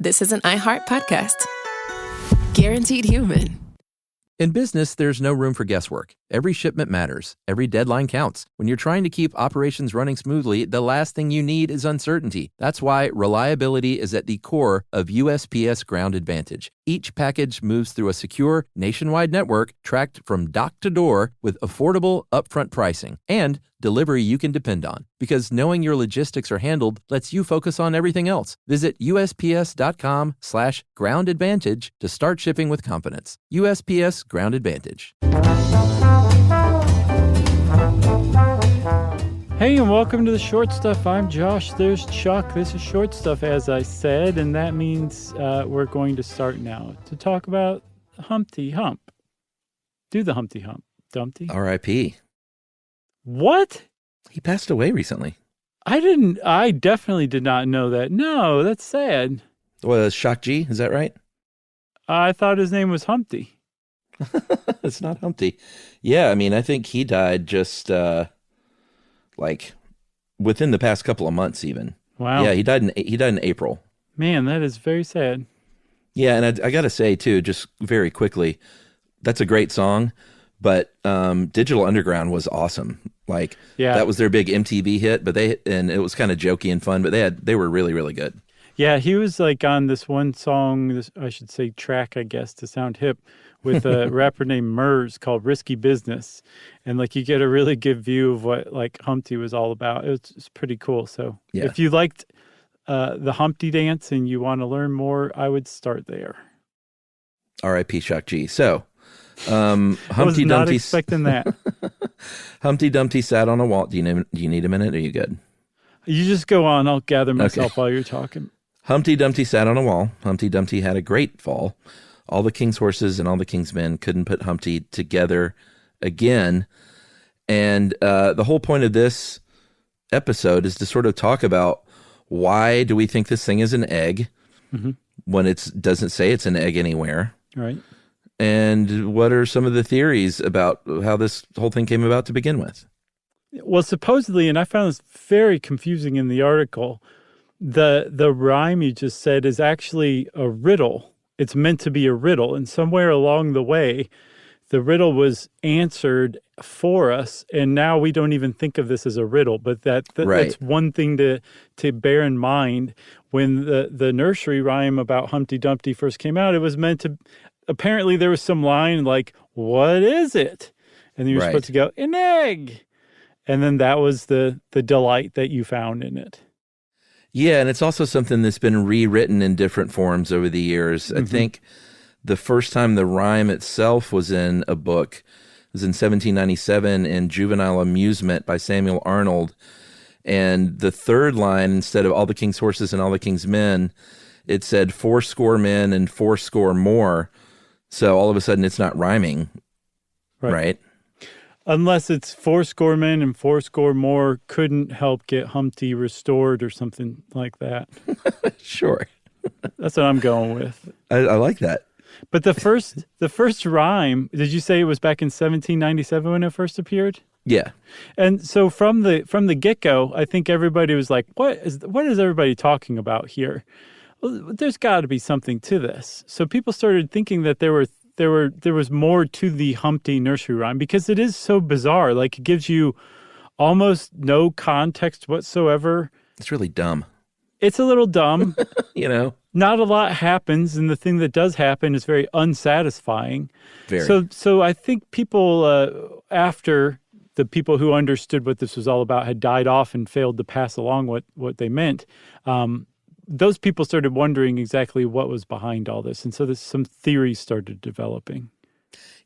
This is an iHeart podcast. Guaranteed human. In business, there's no room for guesswork. Every shipment matters. Every deadline counts. When you're trying to keep operations running smoothly, the last thing you need is uncertainty. That's why reliability is at the core of USPS Ground Advantage. Each package moves through a secure, nationwide network tracked from dock to door with affordable, upfront pricing and delivery you can depend on. Because knowing your logistics are handled lets you focus on everything else. Visit USPS.com/Ground Advantage to start shipping with confidence. USPS Ground Advantage. Hey, and welcome to the Short Stuff. I'm Josh. There's Chuck. This is Short Stuff, as I said, and that means we're going to start now to talk about Humpty Hump. Do the Humpty Hump. Dumpty. R.I.P. What? He passed away recently. I definitely did not know that. No, that's sad. Well, Shock G, is that right? I thought his name was Humpty. It's not Humpty. Yeah, I mean, I think he died just like within the past couple of months even. Wow. Yeah, he died in April. Man, that is very sad. Yeah, and I got to say too, just very quickly, that's a great song, but Digital Underground was awesome. Like, that was their big MTV hit, and it was kind of jokey and fun, but they were really, really good. Yeah, he was like on this one song, I should say track, I guess, to sound hip, with a rapper named Murs called Risky Business. And like you get a really good view of what like Humpty was all about. It's pretty cool. So if you liked the Humpty dance and you want to learn more, I would start there. R.I.P. Shock G. So Humpty I was not Dumpty expecting that. Humpty Dumpty sat on a wall. Do you need a minute? Or are you good? You just go on. I'll gather myself while you're talking. Humpty Dumpty sat on a wall. Humpty Dumpty had a great fall. All the king's horses and all the king's men couldn't put Humpty together again. And the whole point of this episode is to sort of talk about why do we think this thing is an egg when it doesn't say it's an egg anywhere. Right. And what are some of the theories about how this whole thing came about to begin with? Well, supposedly, and I found this very confusing in the article, the rhyme you just said is actually a riddle. It's meant to be a riddle. And somewhere along the way, the riddle was answered for us. And now we don't even think of this as a riddle. But that's one thing to bear in mind. When the nursery rhyme about Humpty Dumpty first came out, it was meant to, apparently there was some line like, what is it? And you were supposed to go, an egg. And then that was the delight that you found in it. Yeah, and it's also something that's been rewritten in different forms over the years. I think the first time the rhyme itself was in a book was in 1797 in Juvenile Amusement by Samuel Arnold. And the third line, instead of all the king's horses and all the king's men, it said 80 men and 80 more. So all of a sudden it's not rhyming, right? Unless it's 80 men and 80 more couldn't help get Humpty restored or something like that. Sure. That's what I'm going with. I like that. But the first rhyme, did you say it was back in 1797 when it first appeared? Yeah. And so from the get-go, I think everybody was like, what is everybody talking about here? Well, there's got to be something to this. So people started thinking that there was more to the Humpty nursery rhyme because it is so bizarre. Like, it gives you almost no context whatsoever. It's really dumb. It's a little dumb. Not a lot happens, and the thing that does happen is very unsatisfying. Very. So I think people, after the people who understood what this was all about had died off and failed to pass along what they meant, those people started wondering exactly what was behind all this. And so some theories started developing.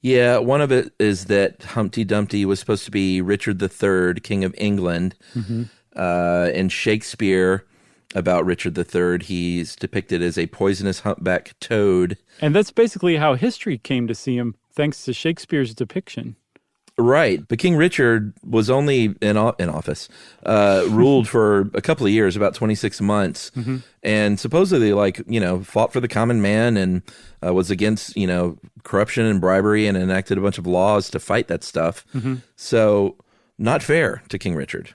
Yeah, one of it is that Humpty Dumpty was supposed to be Richard III, King of England. In Shakespeare, about Richard III, he's depicted as a poisonous humpback toad. And that's basically how history came to see him, thanks to Shakespeare's depiction. Right. But King Richard was only in office, ruled for a couple of years, about 26 months, and supposedly, fought for the common man and was against, corruption and bribery and enacted a bunch of laws to fight that stuff. So not fair to King Richard.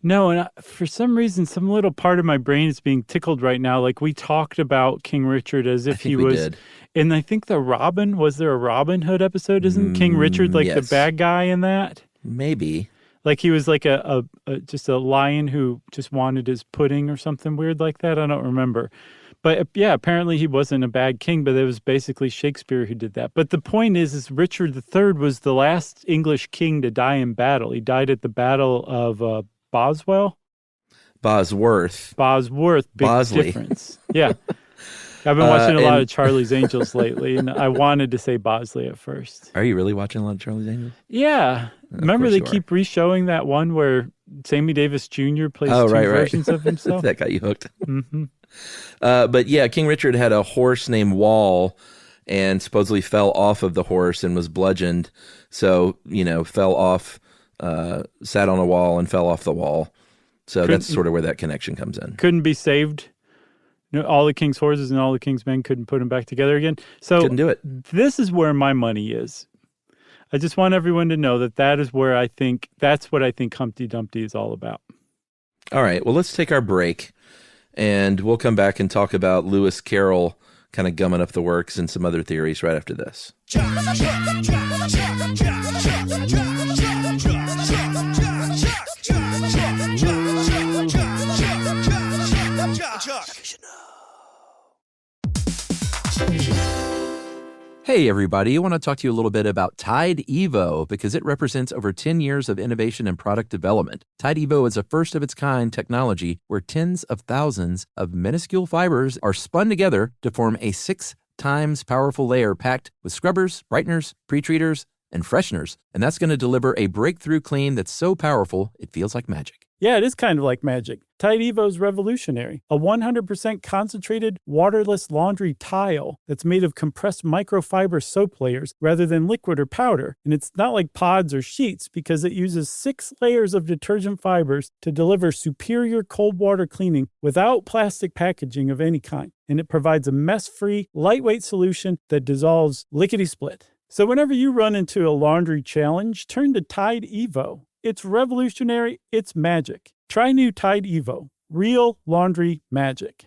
No, and for some reason, some little part of my brain is being tickled right now. Like we talked about King Richard as if he was, did. and I think was there a Robin Hood episode? Isn't King Richard like the yes. bad guy in that? Maybe. Like he was like just a lion who just wanted his pudding or something weird like that. I don't remember. But yeah, apparently he wasn't a bad king, but it was basically Shakespeare who did that. But the point is Richard III was the last English king to die in battle. He died at the Battle of Bosworth. Big Bosley. difference. Yeah. I've been watching a lot of Charlie's Angels lately, and I wanted to say Bosley at first. Are you really watching a lot of Charlie's Angels? Yeah. Remember they keep re-showing that one where Sammy Davis Jr. plays two versions of himself? That got you hooked. Mm-hmm. But yeah, King Richard had a horse named Wall and supposedly fell off of the horse and was bludgeoned. So, fell off, sat on a wall and fell off the wall. So that's sort of where that connection comes in. Couldn't be saved. All the king's horses and all the king's men couldn't put him back together again. So couldn't do it. This is where my money is. I just want everyone to know that's what I think Humpty Dumpty is all about. All right. Well, let's take our break and we'll come back and talk about Lewis Carroll kind of gumming up the works and some other theories right after this. Hey everybody, I want to talk to you a little bit about Tide Evo because it represents over 10 years of innovation and product development. Tide Evo is a first-of-its-kind technology where tens of thousands of minuscule fibers are spun together to form a 6 times powerful layer packed with scrubbers, brighteners, pre-treaters, and fresheners. And that's going to deliver a breakthrough clean that's so powerful it feels like magic. Yeah, it is kind of like magic. Tide Evo is revolutionary. A 100% concentrated, waterless laundry tile that's made of compressed microfiber soap layers rather than liquid or powder. And it's not like pods or sheets because it uses 6 layers of detergent fibers to deliver superior cold water cleaning without plastic packaging of any kind. And it provides a mess-free, lightweight solution that dissolves lickety-split. So whenever you run into a laundry challenge, turn to Tide Evo. It's revolutionary. It's magic. Try new Tide Evo. Real laundry magic.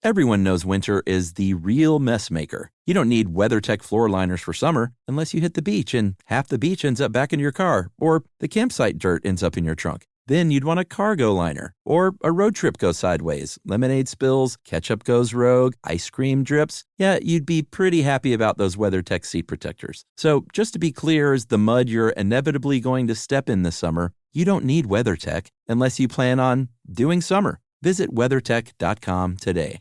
Everyone knows winter is the real mess maker. You don't need WeatherTech floor liners for summer unless you hit the beach and half the beach ends up back in your car or the campsite dirt ends up in your trunk. Then you'd want a cargo liner or a road trip goes sideways, lemonade spills, ketchup goes rogue, ice cream drips. Yeah, you'd be pretty happy about those WeatherTech seat protectors. So just to be clear, as the mud you're inevitably going to step in this summer, you don't need WeatherTech unless you plan on doing summer. Visit WeatherTech.com today.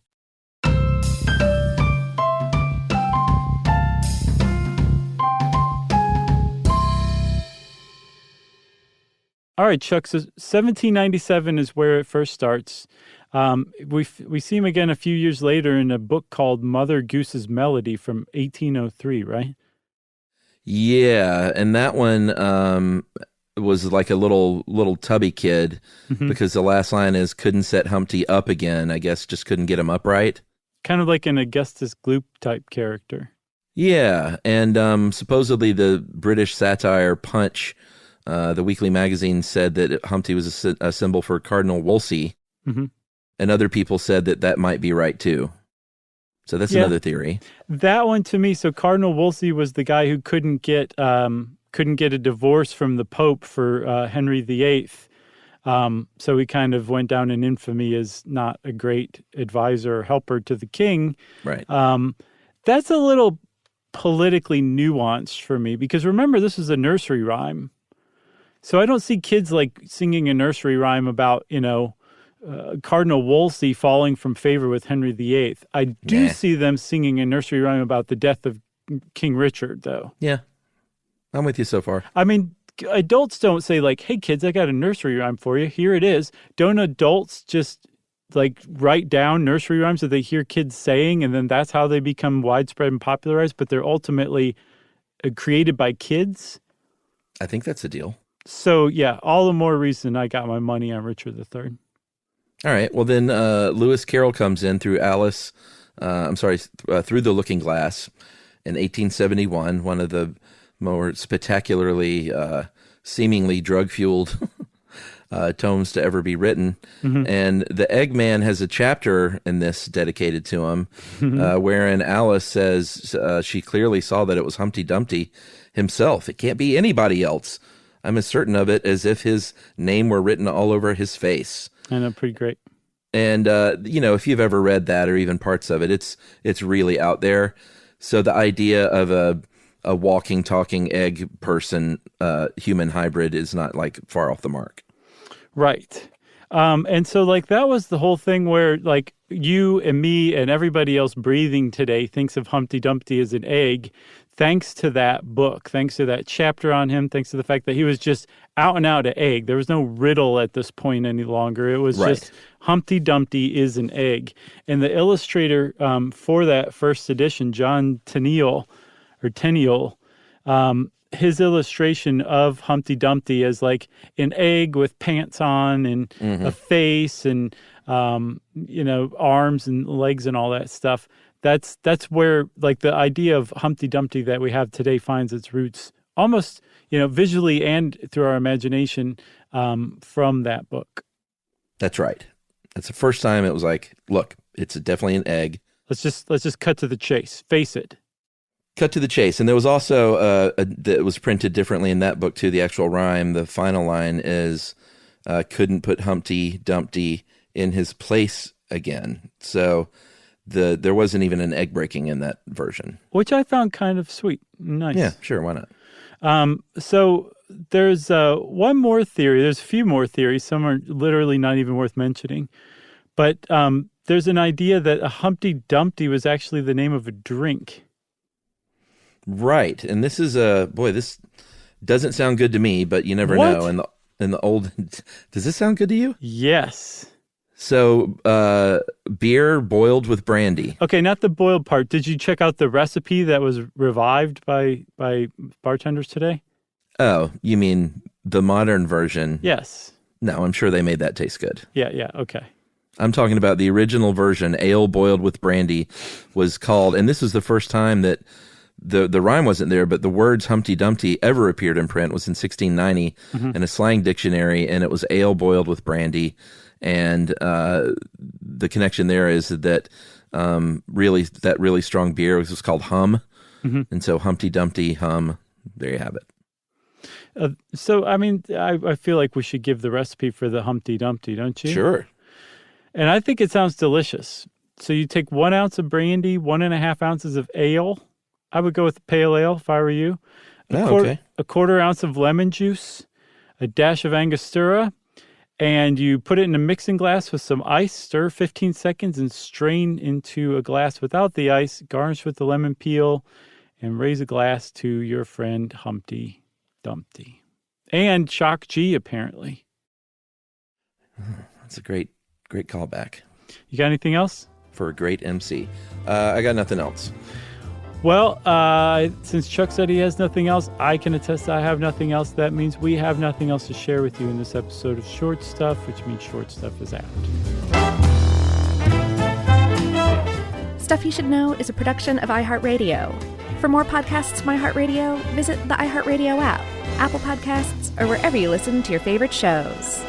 All right, Chuck, so 1797 is where it first starts. We see him again a few years later in a book called Mother Goose's Melody from 1803, right? Yeah, and that one was like a little tubby kid because the last line is couldn't set Humpty up again. I guess just couldn't get him upright. Kind of like an Augustus Gloop type character. Yeah, and supposedly the British satire Punch, the weekly magazine, said that Humpty was a symbol for Cardinal Wolsey, and other people said that might be right too. So that's another theory. That one to me. So Cardinal Wolsey was the guy who couldn't get a divorce from the Pope for Henry VIII. So he kind of went down in infamy as not a great advisor or helper to the king. Right. That's a little politically nuanced for me because remember, this is a nursery rhyme. So I don't see kids like singing a nursery rhyme about, Cardinal Wolsey falling from favor with Henry VIII. I do see them singing a nursery rhyme about the death of King Richard, though. Yeah, I'm with you so far. I mean, adults don't say like, hey, kids, I got a nursery rhyme for you. Here it is. Don't adults just like write down nursery rhymes that they hear kids saying, and then that's how they become widespread and popularized, but they're ultimately created by kids? I think that's a deal. So, yeah, all the more reason I got my money on Richard III. All right. Well, then Lewis Carroll comes in through Through the Looking Glass in 1871, one of the more spectacularly seemingly drug-fueled tomes to ever be written. And the Eggman has a chapter in this dedicated to him, wherein Alice says she clearly saw that it was Humpty Dumpty himself. It can't be anybody else. I'm as certain of it as if his name were written all over his face. I know, pretty great. And, if you've ever read that or even parts of it, it's really out there. So the idea of a walking, talking egg person, human hybrid is not like far off the mark. Right. And so like that was the whole thing where like you and me and everybody else breathing today thinks of Humpty Dumpty as an egg, thanks to that book, thanks to that chapter on him, thanks to the fact that he was just out and out an egg. There was no riddle at this point any longer. It was just Humpty Dumpty is an egg. And the illustrator for that first edition, John Tenniel, his illustration of Humpty Dumpty as like an egg with pants on and a face and, arms and legs and all that stuff. That's where like the idea of Humpty Dumpty that we have today finds its roots almost, visually and through our imagination from that book. That's right. That's the first time it was like, look, it's definitely an egg. Let's just cut to the chase. Face it. Cut to the chase. And there was also, that was printed differently in that book too, the actual rhyme. The final line is, couldn't put Humpty Dumpty in his place again. So there wasn't even an egg breaking in that version. Which I found kind of sweet. Nice. Yeah, sure, why not? So there's one more theory. There's a few more theories. Some are literally not even worth mentioning. But there's an idea that a Humpty Dumpty was actually the name of a drink. Right, and this is this doesn't sound good to me, but you never know. In the old, does this sound good to you? Yes. So, beer boiled with brandy. Okay, not the boiled part. Did you check out the recipe that was revived by bartenders today? Oh, you mean the modern version? Yes. No, I'm sure they made that taste good. Yeah, okay. I'm talking about the original version. Ale boiled with brandy was called, and this was the first time that the rhyme wasn't there, but the words Humpty Dumpty ever appeared in print was in 1690 in a slang dictionary, and it was ale boiled with brandy. And the connection there is that really strong beer was called Hum, and so Humpty Dumpty Hum. There you have it. So I mean, I feel like we should give the recipe for the Humpty Dumpty, don't you? Sure. And I think it sounds delicious. So you take 1 ounce of brandy, 1.5 ounces of ale. I would go with pale ale if I were you. A quarter ounce of lemon juice, a dash of Angostura, and you put it in a mixing glass with some ice, stir 15 seconds, and strain into a glass without the ice, garnish with the lemon peel, and raise a glass to your friend Humpty Dumpty. And Shock G, apparently. That's a great callback. You got anything else? For a great MC. I got nothing else. Well, since Chuck said he has nothing else, I can attest I have nothing else. That means we have nothing else to share with you in this episode of Short Stuff, which means Short Stuff is out. Stuff You Should Know is a production of iHeartRadio. For more podcasts from iHeartRadio, visit the iHeartRadio app, Apple Podcasts, or wherever you listen to your favorite shows.